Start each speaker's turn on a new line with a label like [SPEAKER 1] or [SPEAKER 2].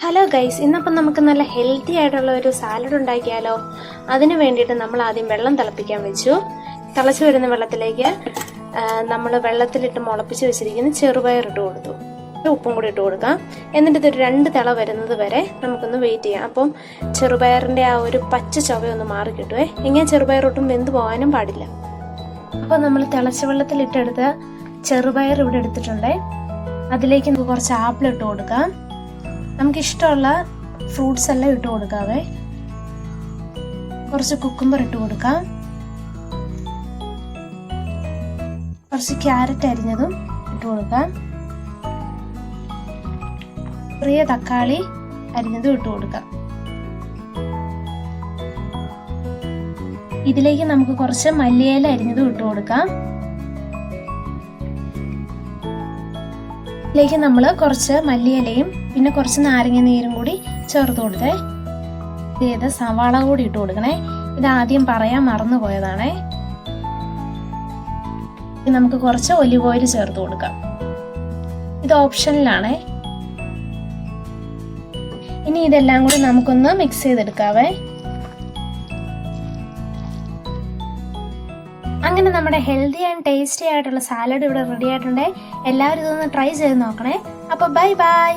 [SPEAKER 1] Hello guys, ഇന്നപ്പം നമുക്ക് നല്ല healthy ആയിട്ടുള്ള ഒരു സാലഡ് ഉണ്ടാക്കിയാലോ. അതിന് വേണ്ടിയിട്ട് നമ്മൾ ആദ്യം വെള്ളം തിളപ്പിക്കാൻ വെച്ചു. തിളച്ച് വരുന്ന വെള്ളത്തിലേക്ക് നമ്മൾ വെള്ളത്തിലിട്ട് മുളപ്പിച്ച് വെച്ചിരിക്കുന്ന ചെറുപയർ ഇട്ട് കൊടുത്തു. ഉപ്പും കൂടി ഇട്ട് കൊടുക്കാം. എന്നിട്ട് ഇതൊരു 2 തിള വരുന്നത് വരെ നമുക്കൊന്ന് വെയിറ്റ് ചെയ്യാം. അപ്പം ചെറുപയറിൻ്റെ ആ ഒരു പച്ച ചുവയൊന്ന് മാറി കിട്ടുവേ. ഇങ്ങനെ ചെറുപയർ ഒട്ടും വെന്ത് പോകാനും പാടില്ല. അപ്പോൾ നമ്മൾ തിളച്ച വെള്ളത്തിലിട്ടെടുത്ത ചെറുപയർ ഇവിടെ എടുത്തിട്ടുണ്ട്. അതിലേക്ക് നമുക്ക് കുറച്ച് ആപ്പിൾ ഇട്ട് കൊടുക്കാം. നമുക്കിഷ്ടമുള്ള ഫ്രൂട്ട്സ് എല്ലാം ഇട്ട് കൊടുക്കാവേ. കുറച്ച് കുക്കുംബർ ഇട്ട് കൊടുക്കാം. കുറച്ച് ക്യാരറ്റ് അരിഞ്ഞതും ഇട്ട് കൊടുക്കാം. ചെറിയ തക്കാളി അരിഞ്ഞതും ഇട്ട് കൊടുക്കാം. ഇതിലേക്ക് നമുക്ക് കുറച്ച് മല്ലിയില അരിഞ്ഞതും ഇട്ട് കൊടുക്കാം. ഇതിലേക്ക് നമ്മൾ കുറച്ച് മല്ലിയിലയും പിന്നെ കുറച്ച് നാരങ്ങ നീരും കൂടി ചേർത്ത് കൊടുത്തേ. ഇത് സവാള കൂടി ഇട്ട് കൊടുക്കണേ. ഇത് ആദ്യം പറയാൻ മറന്നു പോയതാണേ. നമുക്ക് കുറച്ച് ഒലിവ് ഓയിൽ ചേർത്ത് കൊടുക്കാം. ഇത് ഓപ്ഷനിലാണേ. ഇനി ഇതെല്ലാം കൂടി നമുക്കൊന്ന് മിക്സ് ചെയ്തെടുക്കാവേ. അങ്ങനെ നമ്മുടെ ഹെൽത്തി ആൻഡ് ടേസ്റ്റി ആയിട്ടുള്ള സാലഡ് ഇവിടെ റെഡി ആയിട്ടുണ്ട്. എല്ലാവരും ഇതൊന്ന് ട്രൈ ചെയ്ത് നോക്കണേ. അപ്പോൾ ബൈ ബൈ.